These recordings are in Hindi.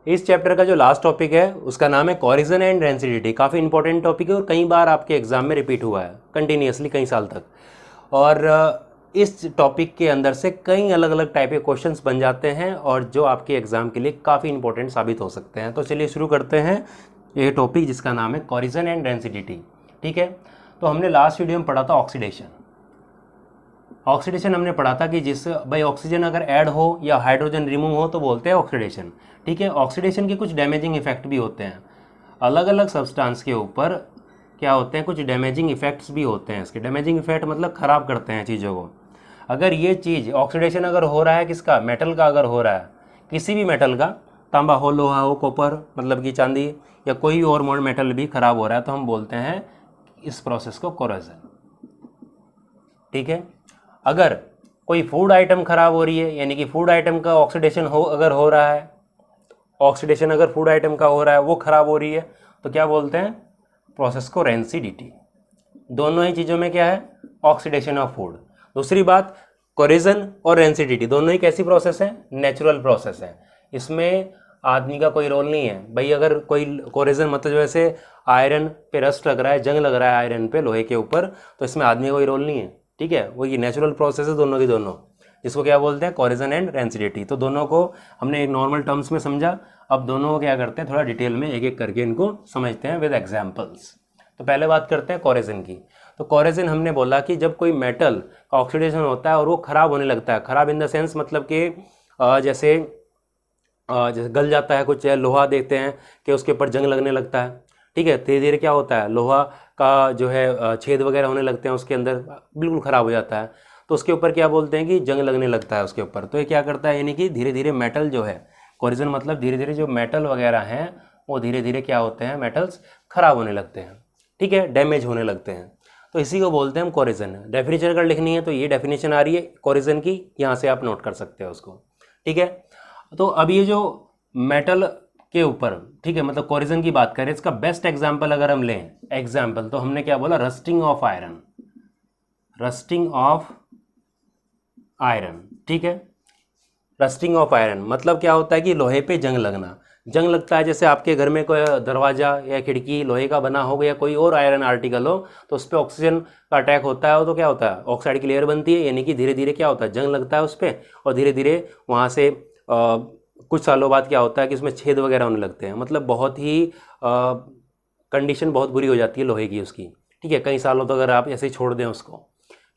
इस चैप्टर का जो लास्ट टॉपिक है उसका नाम है कोरिजन एंड रेंसिडिटी। काफ़ी इंपॉर्टेंट टॉपिक है और कई बार आपके एग्जाम में रिपीट हुआ है कंटिन्यूसली कई साल तक। और इस टॉपिक के अंदर से कई अलग अलग टाइप के क्वेश्चंस बन जाते हैं और जो आपके एग्जाम के लिए काफ़ी इंपॉर्टेंट साबित हो सकते हैं। तो चलिए शुरू करते हैं ये टॉपिक जिसका नाम है कोरिजन एंड रेंसिडिटी। ठीक है, तो हमने लास्ट वीडियो में पढ़ा था ऑक्सीडेशन। ऑक्सीडेशन हमने पढ़ा था कि जिस भाई ऑक्सीजन अगर ऐड हो या हाइड्रोजन रिमूव हो तो बोलते हैं ऑक्सीडेशन। ठीक है, ऑक्सीडेशन के कुछ डैमेजिंग इफेक्ट भी होते हैं। अलग अलग सब्सटेंस के ऊपर क्या होते हैं, कुछ डैमेजिंग इफेक्ट्स भी होते हैं। इसके डैमेजिंग इफेक्ट मतलब ख़राब करते हैं चीज़ों को। अगर ये चीज़ ऑक्सीडेशन अगर हो रहा है किसका, मेटल का अगर हो रहा है, किसी भी मेटल का, तांबा हो, लोहा हो, कॉपर मतलब कि चांदी या कोई और मोड मेटल भी ख़राब हो रहा है तो हम बोलते हैं इस प्रोसेस को कोरोजन। ठीक है, अगर कोई फूड आइटम ख़राब हो रही है यानी कि फूड आइटम का ऑक्सीडेशन अगर हो रहा है, ऑक्सीडेशन अगर फूड आइटम का हो रहा है वो ख़राब हो रही है तो क्या बोलते हैं, प्रोसेस को रेंसिडिटी। दोनों ही चीज़ों में क्या है, ऑक्सीडेशन ऑफ फूड। दूसरी बात, कोरिजन और रेंसिडिटी दोनों ही कैसी प्रोसेस है, नेचुरल प्रोसेस है। इसमें आदमी का कोई रोल नहीं है भाई। अगर कोई कोरिजन मतलब जैसे आयरन पे रस्ट लग रहा है, जंग लग रहा है आयरन पे, लोहे के ऊपर, तो इसमें आदमी का कोई रोल नहीं है। ठीक है, वो ये नेचुरल प्रोसेस है दोनों की दोनों, जिसको क्या बोलते हैं, कोरिजन एंड रेंसिडिटी। तो दोनों को हमने एक नॉर्मल टर्म्स में समझा। अब दोनों को क्या करते हैं, थोड़ा डिटेल में एक एक करके इनको समझते हैं विद एग्जाम्पल्स। तो पहले बात करते हैं कोरिजन की। तो कोरिजन हमने बोला कि जब कोई मेटल का ऑक्सीडेशन होता है और वो ख़राब होने लगता है, ख़राब इन द सेंस मतलब कि जैसे गल जाता है कुछ, लोहा देखते हैं कि उसके ऊपर जंग लगने लगता है। ठीक है, धीरे धीरे क्या होता है, लोहा का जो है छेद वगैरह होने लगते हैं उसके अंदर, बिल्कुल ख़राब हो जाता है। तो उसके ऊपर क्या बोलते हैं कि जंग लगने लगता है उसके ऊपर। तो ये क्या करता है, यानी कि धीरे धीरे मेटल जो है, कोरिजन मतलब धीरे धीरे जो मेटल वगैरह हैं वो धीरे धीरे क्या होते हैं, मेटल्स ख़राब होने लगते हैं। ठीक है, डैमेज होने लगते हैं। तो इसी को बोलते हैं हम कोरिजन। डेफिनेशन अगर लिखनी है तो ये डेफिनेशन आ रही है कोरिजन की, यहाँ से आप नोट कर सकते हो उसको। ठीक है, तो अब ये जो मेटल के ऊपर, ठीक है, मतलब कोरिजन की बात करें, इसका बेस्ट एग्जांपल अगर हम लें एग्जांपल, तो हमने क्या बोला, rusting of iron. Rusting of iron, ठीक है, रस्टिंग ऑफ आयरन मतलब क्या होता है कि लोहे पे जंग लगना। जंग लगता है, जैसे आपके घर में कोई दरवाज़ा या खिड़की लोहे का बना हो या कोई और आयरन आर्टिकल हो तो उस पर ऑक्सीजन का अटैक होता है, तो क्या होता है, ऑक्साइड की लेयर बनती है, यानी कि धीरे धीरे क्या होता है, जंग लगता है उस पर, और धीरे धीरे वहाँ से कुछ सालों बाद क्या होता है कि उसमें छेद वगैरह होने लगते हैं। मतलब बहुत ही कंडीशन बहुत बुरी हो जाती है लोहे की उसकी। ठीक है, कई सालों तक अगर आप ऐसे ही छोड़ दें उसको,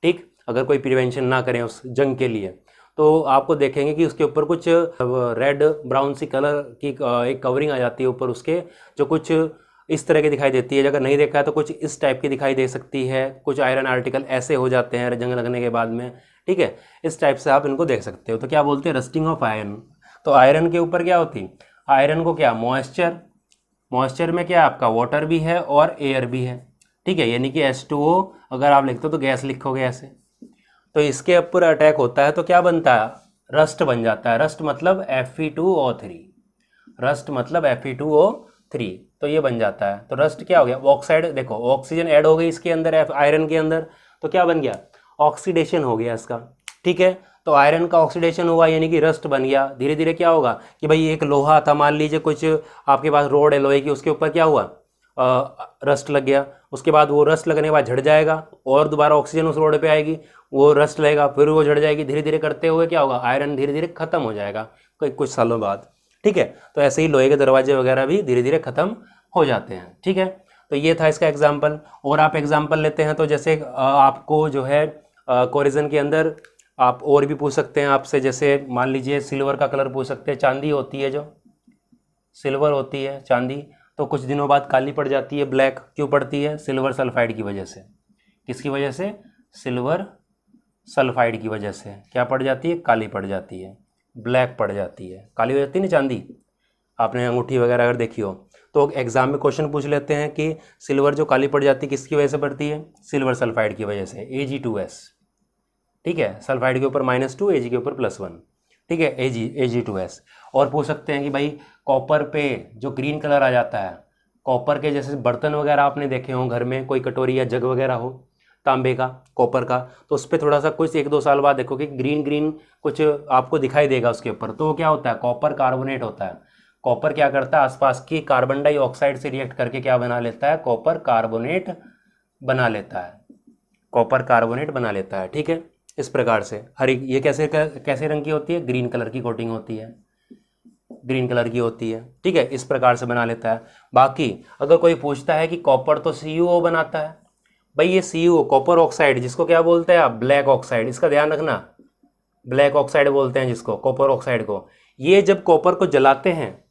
ठीक, अगर कोई प्रिवेंशन ना करें उस जंग के लिए, तो आपको देखेंगे कि उसके ऊपर कुछ रेड ब्राउन सी कलर की एक कवरिंग आ जाती है ऊपर उसके, जो कुछ इस तरह की दिखाई देती है। अगर नहीं देखा है तो कुछ इस टाइप की दिखाई दे सकती है। कुछ आयरन आर्टिकल ऐसे हो जाते हैं जंग लगने के बाद में। ठीक है, इस टाइप से आप इनको देख सकते हो। तो क्या बोलते हैं, रस्टिंग ऑफ आयरन। तो आयरन के ऊपर क्या होती, आयरन को क्या, मॉइस्चर, मॉइस्चर में क्या आपका वाटर भी है और एयर भी है। ठीक है, यानी कि H2O अगर आप लिखते हो तो गैस लिखोगे ऐसे, तो इसके ऊपर अटैक होता है तो क्या बनता है, रस्ट बन जाता है। रस्ट मतलब Fe2O3, रस्ट मतलब Fe2O3, तो ये बन जाता है। तो रस्ट क्या हो गया, ऑक्साइड, देखो ऑक्सीजन ऐड हो गई इसके अंदर आयरन के अंदर, तो क्या बन गया, ऑक्सीडेशन हो गया इसका। ठीक है, तो आयरन का ऑक्सीडेशन हुआ यानी कि रस्ट बन गया। धीरे धीरे क्या होगा कि भाई एक लोहा था, मान लीजिए कुछ आपके पास रोड है लोहे की, उसके ऊपर क्या हुआ, रस्ट लग गया। उसके बाद वो रस्ट लगने के बाद झड़ जाएगा और दोबारा ऑक्सीजन उस रोड पे आएगी, वो रस्ट लगेगा, फिर वो झड़ जाएगी। धीरे धीरे करते हुए क्या होगा, आयरन धीरे धीरे खत्म हो जाएगा कुछ सालों बाद। ठीक है, तो ऐसे ही लोहे के दरवाजे वगैरह भी धीरे धीरे खत्म हो जाते हैं। ठीक है, तो ये था इसका एग्जाम्पल। और आप एग्जाम्पल लेते हैं तो जैसे आपको जो है कोरिजन के अंदर आप और भी पूछ सकते हैं आपसे, जैसे मान लीजिए सिल्वर का कलर पूछ सकते हैं। चांदी होती है, जो सिल्वर होती है चांदी, तो कुछ दिनों बाद काली पड़ जाती है, ब्लैक क्यों पड़ती है, सिल्वर सल्फाइड की वजह से। किसकी वजह से, सिल्वर सल्फाइड की वजह से क्या पड़ जाती है, काली पड़ जाती है, ब्लैक पड़ जाती है, काली हो जाती है ना चांदी। आपने अंगूठी वगैरह अगर देखी हो तो एग्जाम में क्वेश्चन पूछ लेते हैं कि सिल्वर जो काली पड़ जाती है किसकी वजह से पड़ती है, सिल्वर सल्फाइड की वजह से, Ag2S। ठीक है, सल्फाइड के ऊपर -2, Ag के ऊपर +1। ठीक है, Ag2S। और पूछ सकते हैं कि भाई कॉपर पे जो ग्रीन कलर आ जाता है, कॉपर के जैसे बर्तन वगैरह आपने देखे हों घर में, कोई कटोरी या जग वगैरह हो तांबे का, कॉपर का, तो उस पर थोड़ा सा कुछ 1-2 साल बाद देखो कि ग्रीन ग्रीन कुछ आपको दिखाई देगा उसके ऊपर, तो वो क्या होता है, कॉपर कार्बोनेट होता है। कॉपर क्या करता है, आसपास की कार्बन डाइऑक्साइड से रिएक्ट करके क्या बना लेता है, कॉपर कार्बोनेट बना लेता है, कॉपर कार्बोनेट बना लेता है। ठीक है, इस प्रकार से हरी, ये कैसे रंग की होती है, ग्रीन कलर की कोटिंग होती है, ग्रीन कलर की होती है। ठीक है, इस प्रकार से बना लेता है। बाकी अगर कोई पूछता है कि कॉपर तो CuO बनाता है, भाई ये CuO कॉपर ऑक्साइड, जिसको क्या बोलते हैं आप, ब्लैक ऑक्साइड, इसका ध्यान रखना, ब्लैक ऑक्साइड बोलते हैं जिसको, कॉपर ऑक्साइड को। ये जब कॉपर को जलाते हैं,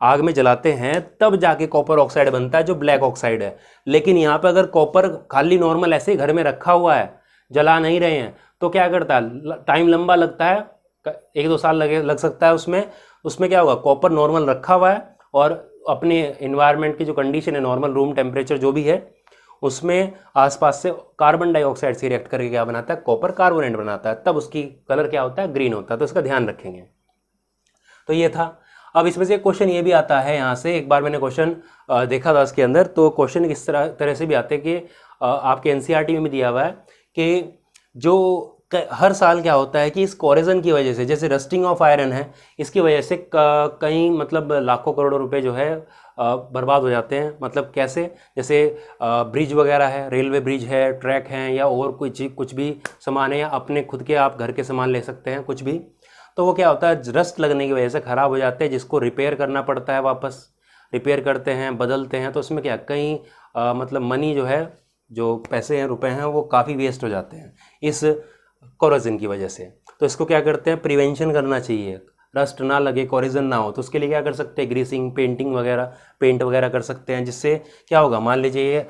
आग में जलाते हैं, तब जाके कॉपर ऑक्साइड बनता है जो ब्लैक ऑक्साइड है। लेकिन यहाँ पे अगर कॉपर खाली नॉर्मल ऐसे ही घर में रखा हुआ है, जला नहीं रहे हैं, तो क्या करता है, टाइम लंबा लगता है, 1-2 साल लग सकता है उसमें क्या होगा, कॉपर नॉर्मल रखा हुआ है और अपने इन्वायरमेंट की जो कंडीशन है, नॉर्मल रूम टेम्परेचर जो भी है, उसमें आसपास से कार्बन डाइऑक्साइड से रिएक्ट करके क्या बनाता है, कॉपर कार्बोनेट बनाता है, तब उसकी कलर क्या होता है, ग्रीन होता है। तो इसका ध्यान रखेंगे। तो ये था। अब इसमें से क्वेश्चन ये भी आता है, यहाँ से एक बार मैंने क्वेश्चन देखा था इसके अंदर, तो क्वेश्चन इस तरह से भी आते हैं कि आपके NCERT में भी दिया हुआ है कि जो हर साल क्या होता है कि इस कोरेजन की वजह से, जैसे रस्टिंग ऑफ आयरन है, इसकी वजह से कई मतलब लाखों करोड़ों रुपए जो है बर्बाद हो जाते हैं। मतलब कैसे, जैसे ब्रिज वगैरह है, रेलवे ब्रिज है, ट्रैक हैं, या और कुछ भी सामान है, या अपने खुद के आप घर के सामान ले सकते हैं कुछ भी, तो वो क्या होता है, रस्ट लगने की वजह से ख़राब हो जाते हैं, जिसको रिपेयर करना पड़ता है, वापस रिपेयर करते हैं, बदलते हैं, तो उसमें क्या कई मतलब मनी जो है, जो पैसे हैं, रुपए हैं, वो काफ़ी वेस्ट हो जाते हैं इस कोरोजन की वजह से। तो इसको क्या करते हैं, प्रिवेंशन करना चाहिए, रस्ट ना लगे, कोरोजन ना हो। तो उसके लिए क्या कर सकते हैं, ग्रीसिंग, पेंट वगैरह कर सकते हैं, जिससे क्या होगा, मान लीजिए ये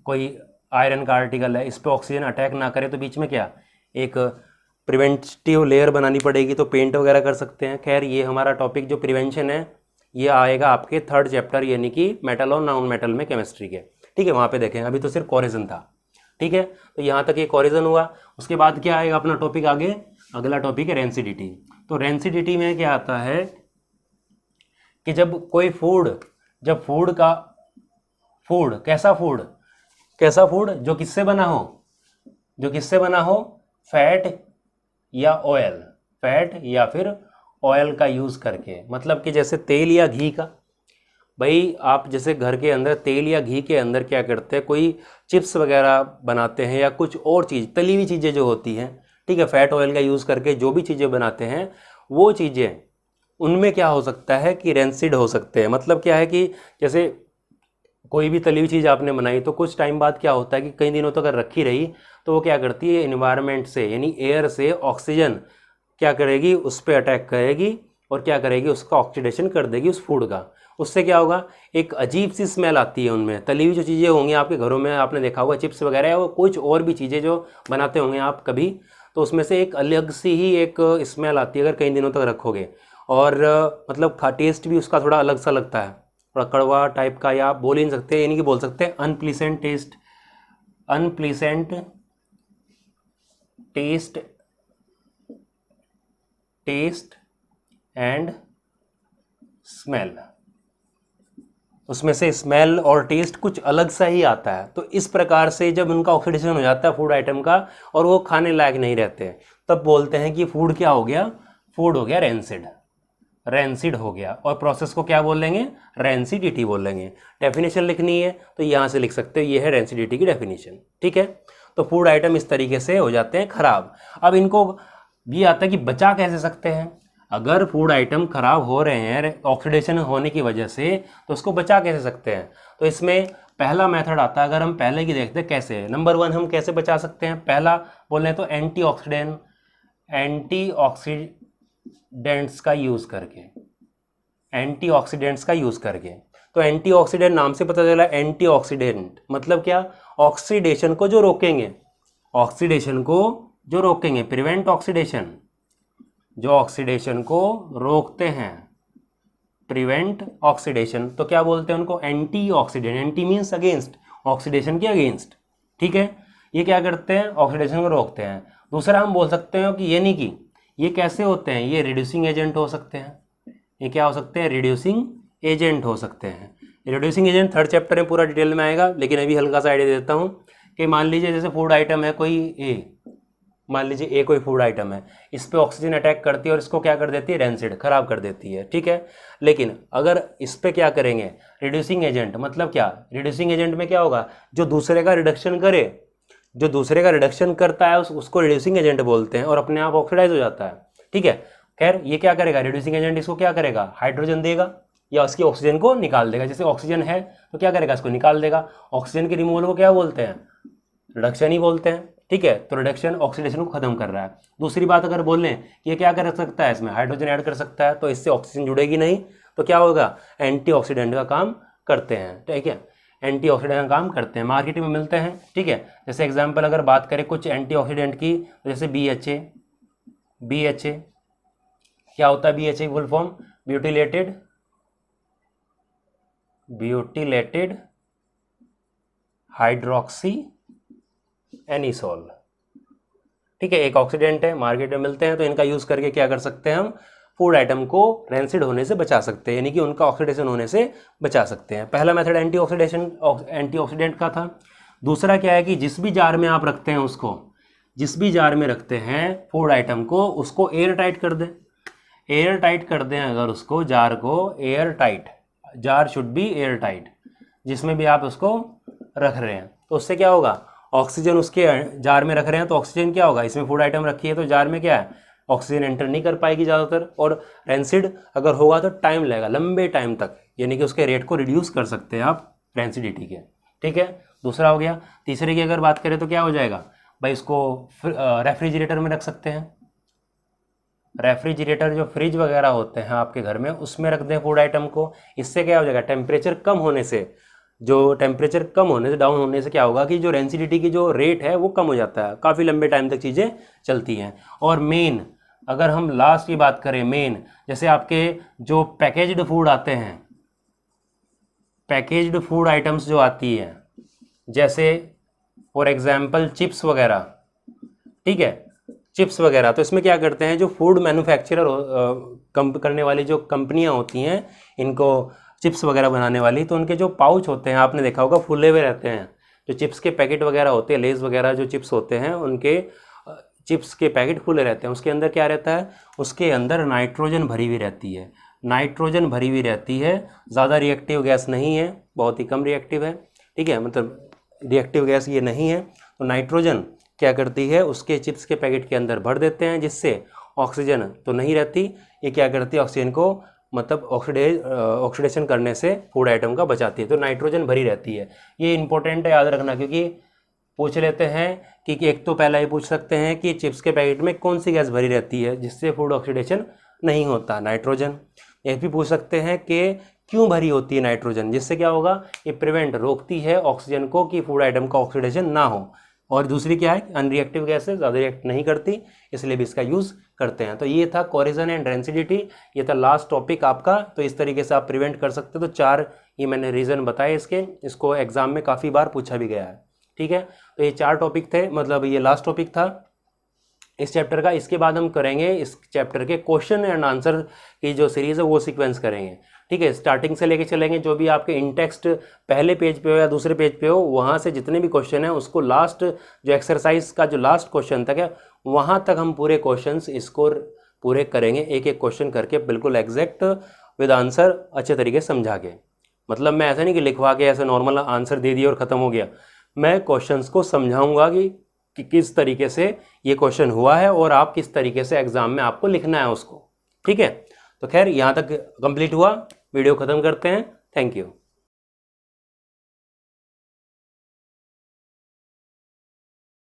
कोई आयरन का आर्टिकल है, इस पर ऑक्सीजन अटैक ना करे, तो बीच में क्या एक प्रिवेंटिव लेयर बनानी पड़ेगी, तो पेंट वगैरह कर सकते हैं। खैर, ये हमारा टॉपिक जो प्रिवेंशन है, ये आएगा आपके 3rd चैप्टर, यानी कि मेटल और नॉन मेटल में केमिस्ट्री के। ठीक है, वहाँ पे देखें, अभी तो सिर्फ कोरोजन था। ठीक है, तो यहाँ तक ये कोरोजन हुआ। उसके बाद क्या आएगा अपना टॉपिक आगे, अगला टॉपिक है रेंसिडिटी। तो रेंसिडिटी में क्या आता है कि जब कोई फूड, कैसा फूड जो किससे बना हो, फैट या फिर ऑयल का यूज़ करके, मतलब कि जैसे तेल या घी का। भाई आप जैसे घर के अंदर तेल या घी के अंदर क्या करते हैं, कोई चिप्स वगैरह बनाते हैं, या कुछ और चीज़, तली हुई चीज़ें जो होती हैं, ठीक है, फैट ऑयल का यूज़ करके जो भी चीज़ें बनाते हैं, वो चीज़ें उनमें क्या हो सकता है कि रेंसिड हो सकते हैं। मतलब क्या है कि जैसे कोई भी तली हुई चीज़ आपने बनाई, तो कुछ टाइम बाद क्या होता है कि कई दिनों तक अगर रखी रही, तो वो क्या करती है, इन्वायरमेंट से, यानी एयर से ऑक्सीजन क्या करेगी, उस पर अटैक करेगी, और क्या करेगी, उसका ऑक्सीडेशन कर देगी उस फूड का। उससे क्या होगा, एक अजीब सी स्मेल आती है उनमें। तली हुई जो चीज़ें होंगी आपके घरों में, आपने देखा होगा चिप्स वगैरह, या वो कुछ और भी चीज़ें जो बनाते होंगे आप कभी, तो उसमें से एक अलग सी ही एक स्मेल आती है अगर कई दिनों तक रखोगे। और मतलब टेस्ट भी उसका थोड़ा अलग सा लगता है, थोड़ा कड़वा टाइप का, या आप बोल ही नहीं सकते, यानी कि बोल सकते हैं अनप्लीसेंट टेस्ट एंड स्मेल। उसमें से स्मेल और टेस्ट कुछ अलग सा ही आता है। तो इस प्रकार से जब उनका ऑक्सीडेशन हो जाता है फूड आइटम का, और वो खाने लायक नहीं रहते, तब बोलते हैं कि फूड क्या हो गया, फूड हो गया रेंसिड हो गया। और प्रोसेस को क्या बोलेंगे, रेंसिडिटी बोलेंगे। डेफिनेशन लिखनी है तो यहाँ से लिख सकते हो, ये है रेंसिडिटी की डेफिनेशन। ठीक है, तो फूड आइटम इस तरीके से हो जाते हैं खराब। अब इनको भी आता है कि बचा कैसे सकते हैं। अगर फूड आइटम खराब हो रहे हैं ऑक्सीडेशन होने की वजह से, तो उसको बचा कैसे सकते हैं। तो इसमें पहला मेथड आता है, अगर हम पहले की देखते हैं कैसे। नंबर 1 हम कैसे बचा सकते हैं, पहला बोल रहे हैं तो एंटीऑक्सीडेंट्स का यूज़ करके। तो एंटीऑक्सीडेंट नाम से पता चला, एंटीऑक्सीडेंट मतलब क्या, ऑक्सीडेशन को जो रोकेंगे, प्रिवेंट ऑक्सीडेशन, जो ऑक्सीडेशन को रोकते हैं, प्रिवेंट ऑक्सीडेशन, तो क्या बोलते हैं उनको, antioxidant. Anti means against, oxidation के अगेंस्ट। ठीक है, ये क्या करते हैं, ऑक्सीडेशन को रोकते हैं। दूसरा हम बोल सकते हैं कि ये नहीं कि ये कैसे होते हैं, ये रिड्यूसिंग एजेंट हो सकते हैं। ये क्या हो सकते हैं, रिड्यूसिंग एजेंट हो सकते हैं। रिड्यूसिंग एजेंट 3rd चैप्टर में पूरा डिटेल में आएगा, लेकिन अभी हल्का सा आइडिया देता हूँ कि मान लीजिए जैसे फूड आइटम है कोई ए, मान लीजिए ए कोई फूड आइटम है, इस पे ऑक्सीजन अटैक करती है और इसको क्या कर देती है, रेंसिड, खराब कर देती है, ठीक है। लेकिन अगर इस पे क्या करेंगे, रिड्यूसिंग एजेंट, मतलब क्या, रिड्यूसिंग एजेंट में क्या होगा, जो दूसरे का रिडक्शन करे, जो दूसरे का रिडक्शन करता है उसको रिड्यूसिंग एजेंट बोलते हैं और अपने आप ऑक्सीडाइज हो जाता है, ठीक है। खैर ये क्या करेगा, रिड्यूसिंग एजेंट इसको क्या करेगा, हाइड्रोजन देगा या उसकी ऑक्सीजन को निकाल देगा। जैसे ऑक्सीजन है तो क्या करेगा, इसको निकाल देगा। ऑक्सीजन के रिमूवल को क्या बोलते हैं, रिडक्शन ही बोलते हैं, ठीक है। तो रिडक्शन ऑक्सीडेशन को खत्म कर रहा है। दूसरी बात अगर बोल लें कि ये क्या कर सकता है, इसमें हाइड्रोजन ऐड कर सकता है, तो इससे ऑक्सीजन जुड़ेगी नहीं, तो क्या होगा, एंटीऑक्सीडेंट का काम करते हैं, ठीक है, एंटीऑक्सीडेंट का काम करते हैं, मार्केट में मिलते हैं, ठीक है। जैसे एग्जांपल अगर बात करें कुछ एंटीऑक्सीडेंट की, तो जैसे BHA क्या होता है, BHA की full form butylated hydroxy anisole, ठीक है, एक ऑक्सीडेंट है, मार्केट में मिलते हैं। तो इनका यूज करके क्या कर सकते हैं, हम फूड आइटम को रेंसिड होने से बचा सकते हैं, यानी कि उनका ऑक्सीडेशन होने से बचा सकते हैं। पहला मेथड एंटीऑक्सीडेंट का था। दूसरा क्या है कि जिस भी जार में आप रखते हैं उसको, जिस भी जार में रखते हैं फूड आइटम को, उसको एयर टाइट कर दें, एयर टाइट कर दें अगर उसको, जार को air tight, jar should be air tight, जिसमें भी आप उसको रख रहे हैं। तो उससे क्या होगा, ऑक्सीजन उसके जार में रख रहे हैं तो ऑक्सीजन क्या होगा, इसमें फूड आइटम रखी है तो जार में क्या है, ऑक्सीजन एंटर नहीं कर पाएगी ज़्यादातर, और रेंसिड अगर होगा तो टाइम लगेगा, लंबे टाइम तक, यानी कि उसके रेट को रिड्यूस कर सकते हैं आप रेंसिडिटी के, ठीक है। दूसरा हो गया। तीसरे की अगर बात करें तो क्या हो जाएगा भाई, इसको रेफ्रिजरेटर में रख सकते हैं। रेफ्रिजरेटर जो फ्रिज वगैरह होते हैं आपके घर में, उसमें रख दें फूड आइटम को। इससे क्या हो जाएगा, टेम्परेचर कम होने से, डाउन होने से क्या होगा कि जो रेंसिडिटी की जो रेट है वो कम हो जाता है, काफ़ी लंबे टाइम तक चीज़ें चलती हैं। और मेन, अगर हम लास्ट की बात करें, मेन जैसे आपके जो पैकेज्ड फूड आते हैं, पैकेज्ड फूड आइटम्स जो आती हैं, जैसे फॉर एग्जांपल चिप्स वगैरह, ठीक है, चिप्स वगैरह, तो इसमें क्या करते हैं, जो फूड मैन्युफैक्चरर करने वाली जो कंपनियां होती हैं, इनको चिप्स वगैरह बनाने वाली, तो उनके जो पाउच होते हैं आपने देखा होगा फुले हुए रहते हैं। जो चिप्स के पैकेट वगैरह होते हैं, लेज वगैरह जो चिप्स होते हैं, उनके चिप्स के पैकेट फुले रहते हैं। उसके अंदर क्या रहता है, उसके अंदर नाइट्रोजन भरी हुई रहती है, नाइट्रोजन भरी हुई रहती है। ज़्यादा रिएक्टिव गैस नहीं है, बहुत ही कम रिएक्टिव है, ठीक है, मतलब रिएक्टिव गैस ये नहीं है। तो नाइट्रोजन क्या करती है, उसके चिप्स के पैकेट के अंदर भर देते हैं, जिससे ऑक्सीजन तो नहीं रहती, ये क्या करती है, ऑक्सीजन को मतलब ऑक्सीडेशन करने से फूड आइटम का बचाती है। तो नाइट्रोजन भरी रहती है, ये इंपॉर्टेंट है याद रखना, क्योंकि पूछ लेते हैं कि एक तो पहला ये पूछ सकते हैं कि चिप्स के पैकेट में कौन सी गैस भरी रहती है जिससे फूड ऑक्सीडेशन नहीं होता, नाइट्रोजन। ये भी पूछ सकते हैं कि क्यों भरी होती है नाइट्रोजन, जिससे क्या होगा, ये प्रिवेंट, रोकती है ऑक्सीजन को कि फूड आइटम का ऑक्सीडेशन ना हो। और दूसरी क्या है, अनरिएक्टिव गैस है, ज़्यादा रिएक्ट नहीं करती, इसलिए भी इसका यूज़ करते हैं। तो ये था कोरिजन एंड रेंसिडिटी, ये था लास्ट टॉपिक आपका। तो इस तरीके से आप प्रिवेंट कर सकते हो। तो 4 ये मैंने रीज़न बताए इसके, इसको एग्जाम में काफ़ी बार पूछा भी गया है, ठीक है। तो ये 4 टॉपिक थे, मतलब ये लास्ट टॉपिक था इस चैप्टर का। इसके बाद हम करेंगे इस चैप्टर के क्वेश्चन एंड आंसर की जो सीरीज़ है वो सीक्वेंस करेंगे, ठीक है। स्टार्टिंग से लेके चलेंगे, जो भी आपके इन टेक्स्ट पहले पेज पे हो या दूसरे पेज पे हो, वहाँ से जितने भी क्वेश्चन हैं उसको लास्ट जो एक्सरसाइज का जो लास्ट क्वेश्चन तक है वहाँ तक हम पूरे क्वेश्चंस इसको पूरे करेंगे, एक एक क्वेश्चन करके बिल्कुल एग्जैक्ट विद आंसर अच्छे तरीके से समझा के। मतलब मैं ऐसा नहीं कि लिखवा के ऐसे नॉर्मल आंसर दे दिया और ख़त्म हो गया, मैं क्वेश्चंस को समझाऊंगा कि किस तरीके से ये क्वेश्चन हुआ है और आप किस तरीके से एग्जाम में आपको लिखना है उसको, ठीक है। तो खैर यहाँ तक कंप्लीट हुआ, वीडियो ख़त्म करते हैं। Thank you.